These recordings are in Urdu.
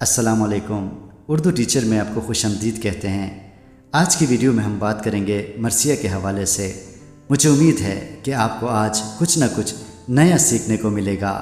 السلام علیکم۔ اردو ٹیچر میں آپ کو خوش آمدید کہتے ہیں۔ آج کی ویڈیو میں ہم بات کریں گے مرثیہ کے حوالے سے۔ مجھے امید ہے کہ آپ کو آج کچھ نہ کچھ نیا سیکھنے کو ملے گا۔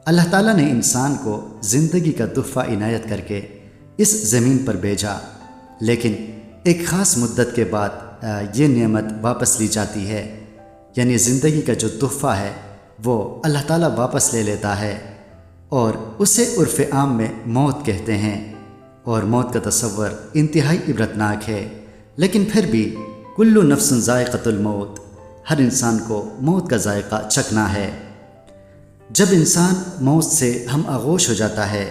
اللہ تعالیٰ نے انسان کو زندگی کا تحفہ عنایت کر کے اس زمین پر بھیجا، لیکن ایک خاص مدت کے بعد یہ نعمت واپس لی جاتی ہے، یعنی زندگی کا جو تحفہ ہے وہ اللہ تعالیٰ واپس لے لیتا ہے، اور اسے عرف عام میں موت کہتے ہیں، اور موت کا تصور انتہائی عبرتناک ہے۔ لیکن پھر بھی کل نفس ذائقۃ الموت، ہر انسان کو موت کا ذائقہ چکھنا ہے۔ جب انسان موت سے ہم آغوش ہو جاتا ہے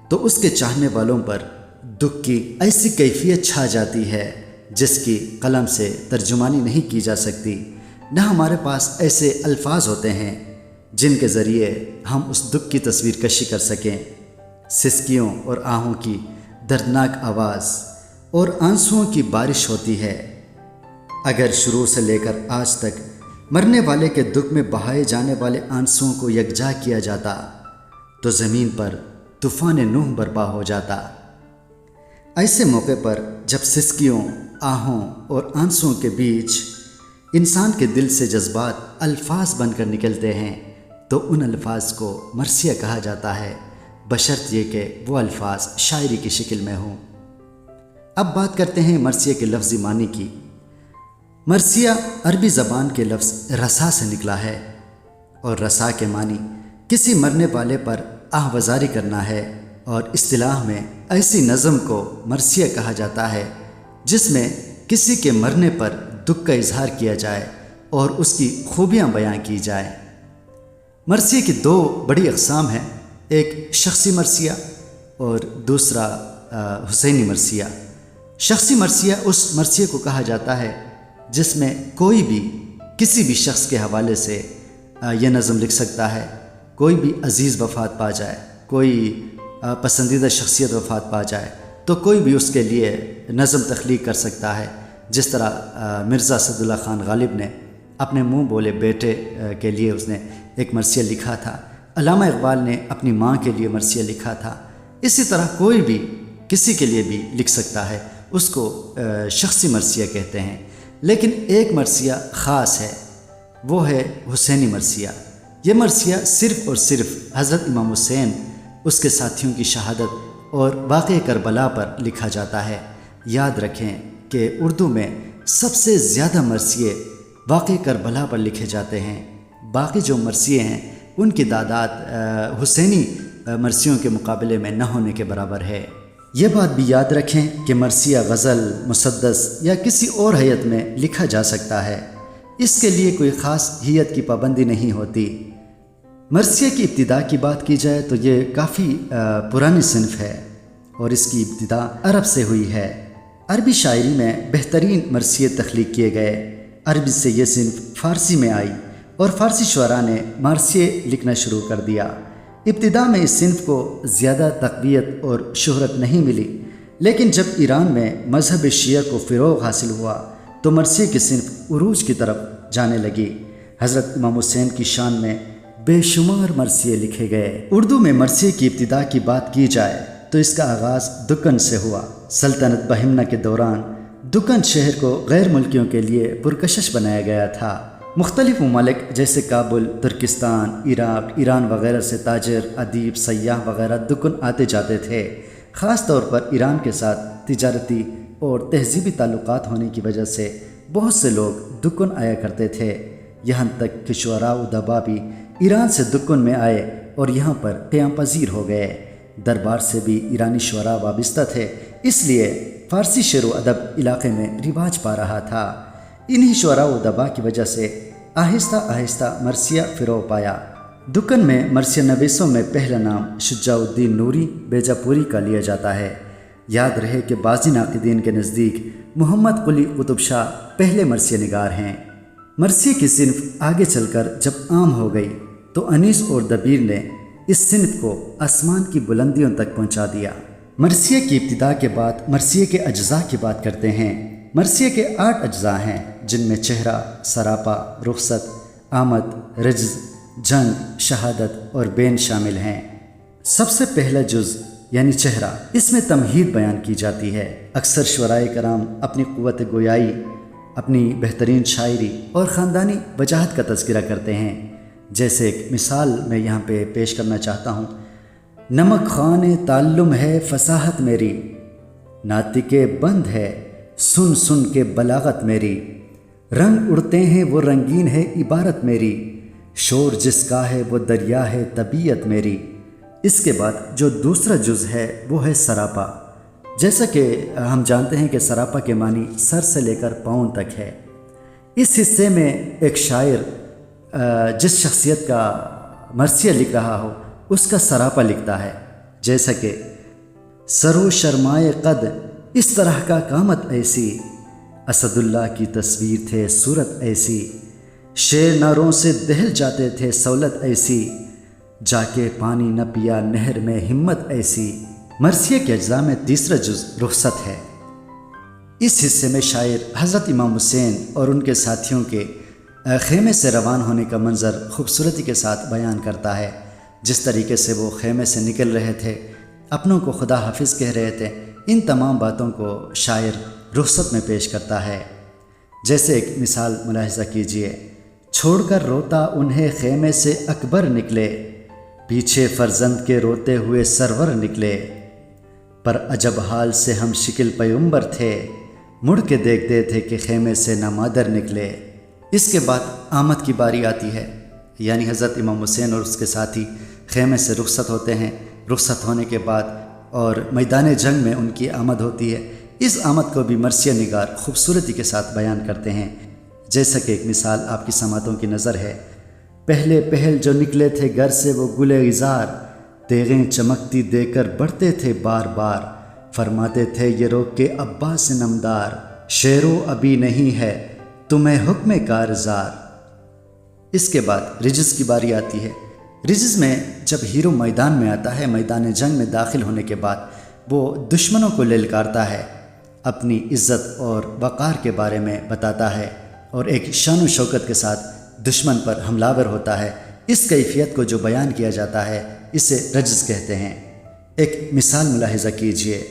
تو اس کے چاہنے والوں پر دکھ کی ایسی کیفیت چھا جاتی ہے جس کی قلم سے ترجمانی نہیں کی جا سکتی، نہ ہمارے پاس ایسے الفاظ ہوتے ہیں جن کے ذریعے ہم اس دکھ کی تصویر کشی کر سکیں۔ سسکیوں اور آہوں کی دردناک آواز اور آنسوؤں کی بارش ہوتی ہے۔ اگر شروع سے لے کر آج تک مرنے والے کے دکھ میں بہائے جانے والے آنسوؤں کو یکجا کیا جاتا تو زمین پر طوفان نوح برپا ہو جاتا۔ ایسے موقع پر جب سسکیوں، آہوں اور آنسوؤں کے بیچ انسان کے دل سے جذبات الفاظ بن کر نکلتے ہیں تو ان الفاظ کو مرثیہ کہا جاتا ہے، بشرط یہ کہ وہ الفاظ شاعری کی شکل میں ہوں۔ اب بات کرتے ہیں مرثیہ کے لفظی معنی کی۔ مرثیہ عربی زبان کے لفظ رسا سے نکلا ہے، اور رسا کے معنی کسی مرنے والے پر آہوازاری کرنا ہے، اور اصطلاح میں ایسی نظم کو مرثیہ کہا جاتا ہے جس میں کسی کے مرنے پر دکھ کا اظہار کیا جائے اور اس کی خوبیاں بیان کی جائے۔ مرثیہ کی دو بڑی اقسام ہیں، ایک شخصی مرثیہ اور دوسرا حسینی مرثیہ۔ شخصی مرثیہ اس مرثیہ کو کہا جاتا ہے جس میں کوئی بھی کسی بھی شخص کے حوالے سے یہ نظم لکھ سکتا ہے۔ کوئی بھی عزیز وفات پا جائے، کوئی پسندیدہ شخصیت وفات پا جائے تو کوئی بھی اس کے لیے نظم تخلیق کر سکتا ہے، جس طرح مرزا اسد اللہ خان غالب نے اپنے منہ بولے بیٹے کے لیے اس نے ایک مرثیہ لکھا تھا، علامہ اقبال نے اپنی ماں کے لیے مرثیہ لکھا تھا۔ اسی طرح کوئی بھی کسی کے لیے بھی لکھ سکتا ہے، اس کو شخصی مرثیہ کہتے ہیں۔ لیکن ایک مرثیہ خاص ہے، وہ ہے حسینی مرثیہ۔ یہ مرثیہ صرف اور صرف حضرت امام حسین، اس کے ساتھیوں کی شہادت اور واقعہ کربلا پر لکھا جاتا ہے۔ یاد رکھیں کہ اردو میں سب سے زیادہ مرثیے واقعہ کربلا پر لکھے جاتے ہیں، باقی جو مرثیے ہیں ان کی تعداد حسینی مرثیوں کے مقابلے میں نہ ہونے کے برابر ہے۔ یہ بات بھی یاد رکھیں کہ مرثیہ غزل، مسدس یا کسی اور ہیئت میں لکھا جا سکتا ہے، اس کے لیے کوئی خاص ہیئت کی پابندی نہیں ہوتی۔ مرثیہ کی ابتدا کی بات کی جائے تو یہ کافی پرانی صنف ہے، اور اس کی ابتدا عرب سے ہوئی ہے۔ عربی شاعری میں بہترین مرثیے تخلیق کیے گئے۔ عربی سے یہ صنف فارسی میں آئی اور فارسی شعراء نے مرثیے لکھنا شروع کر دیا۔ ابتدا میں اس صنف کو زیادہ تقویت اور شہرت نہیں ملی، لیکن جب ایران میں مذہب شیعہ کو فروغ حاصل ہوا تو مرثیے کی صنف عروج کی طرف جانے لگی۔ حضرت امام حسین کی شان میں بے شمار مرثیے لکھے گئے۔ اردو میں مرثیے کی ابتدا کی بات کی جائے تو اس کا آغاز دکن سے ہوا۔ سلطنت بہمنہ کے دوران دکن شہر کو غیر ملکیوں کے لیے پرکشش بنایا گیا تھا۔ مختلف ممالک جیسے کابل، ترکستان، عراق، ایران وغیرہ سے تاجر، ادیب، سیاح وغیرہ دکن آتے جاتے تھے۔ خاص طور پر ایران کے ساتھ تجارتی اور تہذیبی تعلقات ہونے کی وجہ سے بہت سے لوگ دکن آیا کرتے تھے، یہاں تک کہ شعراء و ادبا بھی ایران سے دکن میں آئے اور یہاں پر قیام پذیر ہو گئے۔ دربار سے بھی ایرانی شعراء وابستہ تھے، اس لیے فارسی شعر و ادب علاقے میں رواج پا رہا تھا۔ انہی شعراء و ادبا کی وجہ سے آہستہ آہستہ مرثیہ فروغ پایا۔ دکن میں مرثیہ نویسوں میں پہلا نام شجاع الدین نوری بیجا پوری کا لیا جاتا ہے۔ یاد رہے کہ بعض ناقدین کے نزدیک محمد قلی قطب شاہ پہلے مرثیہ نگار ہیں۔ مرثیے کی صنف آگے چل کر جب عام ہو گئی تو انیس اور دبیر نے اس صنف کو آسمان کی بلندیوں تک پہنچا دیا۔ مرثیے کی ابتدا کے بعد مرثیے کے اجزاء کی بات کرتے ہیں۔ مرثیے کے 8 اجزاء ہیں، جن میں چہرہ، سراپا، رخصت، آمد، رجز، جنگ، شہادت اور بین شامل ہیں۔ سب سے پہلا جز یعنی چہرہ، اس میں تمہید بیان کی جاتی ہے۔ اکثر شعرائے کرام اپنی قوت گویائی، اپنی بہترین شاعری اور خاندانی وجاہت کا تذکرہ کرتے ہیں۔ جیسے ایک مثال میں یہاں پہ پیش کرنا چاہتا ہوں۔ نمک خوان تعلم ہے فصاحت میری، ناطق بند ہے سن سن کے بلاغت میری، رنگ اڑتے ہیں وہ رنگین ہے عبارت میری، شور جس کا ہے وہ دریا ہے طبیعت میری۔ اس کے بعد جو دوسرا جز ہے وہ ہے سراپا۔ جیسا کہ ہم جانتے ہیں کہ سراپا کے معنی سر سے لے کر پاؤں تک ہے۔ اس حصے میں ایک شاعر جس شخصیت کا مرثیہ لکھ رہا ہو اس کا سراپا لکھتا ہے، جیسا کہ سرو شرمائے قد اس طرح کا قامت ایسی، اسد اللہ کی تصویر تھے صورت ایسی، شیر ناروں سے دہل جاتے تھے سہولت ایسی، جا کے پانی نہ پیا نہر میں ہمت ایسی۔ مرثیے کے اجزاء میں تیسرا جز رخصت ہے۔ اس حصے میں شاعر حضرت امام حسین اور ان کے ساتھیوں کے خیمے سے روان ہونے کا منظر خوبصورتی کے ساتھ بیان کرتا ہے۔ جس طریقے سے وہ خیمے سے نکل رہے تھے، اپنوں کو خدا حافظ کہہ رہے تھے، ان تمام باتوں کو شاعر رخصت میں پیش کرتا ہے۔ جیسے ایک مثال ملاحظہ کیجئے۔ چھوڑ کر روتا انہیں خیمے سے اکبر نکلے، پیچھے فرزند کے روتے ہوئے سرور نکلے، پر عجب حال سے ہم شکل پیغمبر تھے، مڑ کے دیکھتے تھے کہ خیمے سے نہ مادر نکلے۔ اس کے بعد آمد کی باری آتی ہے، یعنی حضرت امام حسین اور اس کے ساتھی خیمے سے رخصت ہوتے ہیں۔ رخصت ہونے کے بعد اور میدان جنگ میں ان کی آمد ہوتی ہے۔ اس آمد کو بھی مرثیہ نگار خوبصورتی کے ساتھ بیان کرتے ہیں۔ جیسا کہ ایک مثال آپ کی سماعتوں کی نظر ہے۔ پہلے پہل جو نکلے تھے گھر سے وہ گلے غزار، تیغیں چمکتی دے کر بڑھتے تھے بار بار، فرماتے تھے یہ روک کے عباس نمدار، شیرو ابھی نہیں ہے تمہیں حکم کارزار۔ اس کے بعد رجز کی باری آتی ہے۔ رجز میں جب ہیرو میدان میں آتا ہے، میدان جنگ میں داخل ہونے کے بعد وہ دشمنوں کو للکارتا ہے، اپنی عزت اور وقار کے بارے میں بتاتا ہے اور ایک شان و شوکت کے ساتھ دشمن پر حملہ ور ہوتا ہے۔ اس کیفیت کو جو بیان کیا جاتا ہے اسے رجز کہتے ہیں۔ ایک مثال ملاحظہ کیجئے۔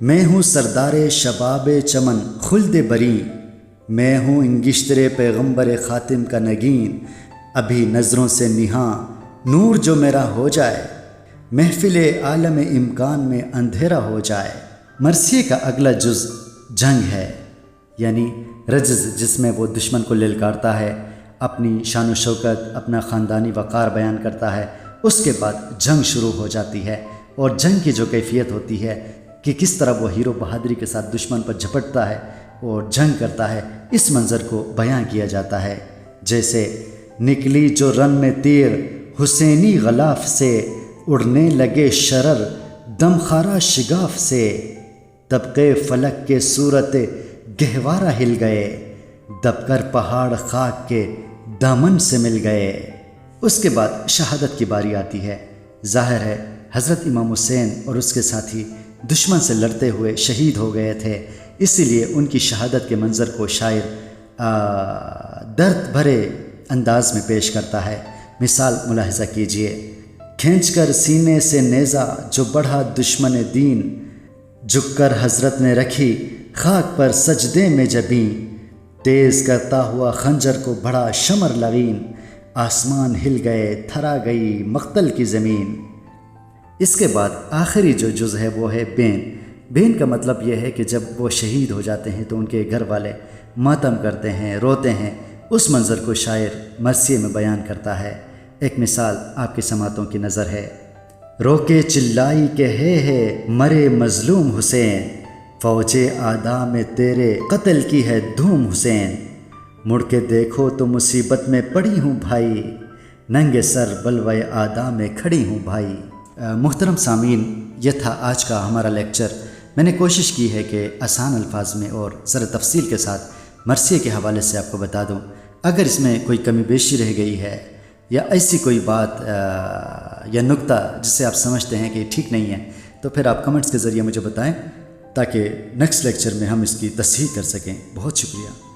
میں ہوں سردار شباب چمن خلد بری، میں ہوں انگشتر پیغمبر خاتم کا نگین، ابھی نظروں سے نہاں نور جو میرا ہو جائے، محفل عالم امکان میں اندھیرا ہو جائے۔ مرثیے کا اگلا جز جنگ ہے، یعنی رجز، جس میں وہ دشمن کو للکارتا ہے، اپنی شان و شوکت، اپنا خاندانی وقار بیان کرتا ہے۔ اس کے بعد جنگ شروع ہو جاتی ہے اور جنگ کی جو کیفیت ہوتی ہے کہ کس طرح وہ ہیرو بہادری کے ساتھ دشمن پر جھپٹتا ہے اور جنگ کرتا ہے، اس منظر کو بیان کیا جاتا ہے۔ جیسے نکلی جو رن میں تیر حسینی غلاف سے، اڑنے لگے شرر دم خارا شگاف سے، طبقے فلک کے صورت گہوارہ ہل گئے، دب کر پہاڑ خاک کے دامن سے مل گئے۔ اس کے بعد شہادت کی باری آتی ہے۔ ظاہر ہے حضرت امام حسین اور اس کے ساتھی دشمن سے لڑتے ہوئے شہید ہو گئے تھے، اسی لیے ان کی شہادت کے منظر کو شاعر درد بھرے انداز میں پیش کرتا ہے۔ مثال ملاحظہ کیجئے۔ کھینچ کر سینے سے نیزہ جو بڑھا دشمن دین، جھک کر حضرت نے رکھی خاک پر سجدے میں جبیں، تیز کرتا ہوا خنجر کو بڑھا شمر لغین، آسمان ہل گئے تھرا گئی مقتل کی زمین۔ اس کے بعد آخری جو جز ہے وہ ہے بین۔ بین کا مطلب یہ ہے کہ جب وہ شہید ہو جاتے ہیں تو ان کے گھر والے ماتم کرتے ہیں، روتے ہیں۔ اس منظر کو شاعر مرثیے میں بیان کرتا ہے۔ ایک مثال آپ کی سماعتوں کی نظر ہے۔ رو کے چلائی کہ ہے مرے مظلوم حسین، فوج اعداء میں تیرے قتل کی ہے دھوم حسین، مڑ کے دیکھو تو مصیبت میں پڑی ہوں بھائی، ننگے سر بلوے اعداء میں کھڑی ہوں بھائی۔ محترم سامعین، یہ تھا آج کا ہمارا لیکچر۔ میں نے کوشش کی ہے کہ آسان الفاظ میں اور ذرا تفصیل کے ساتھ مرثیے کے حوالے سے آپ کو بتا دوں۔ اگر اس میں کوئی کمی بیشی رہ گئی ہے یا ایسی کوئی بات یا نکتہ جسے آپ سمجھتے ہیں کہ ٹھیک نہیں ہے، تو پھر آپ کمنٹس کے ذریعے مجھے بتائیں تاکہ نیکسٹ لیکچر میں ہم اس کی تصحیح کر سکیں۔ بہت شکریہ۔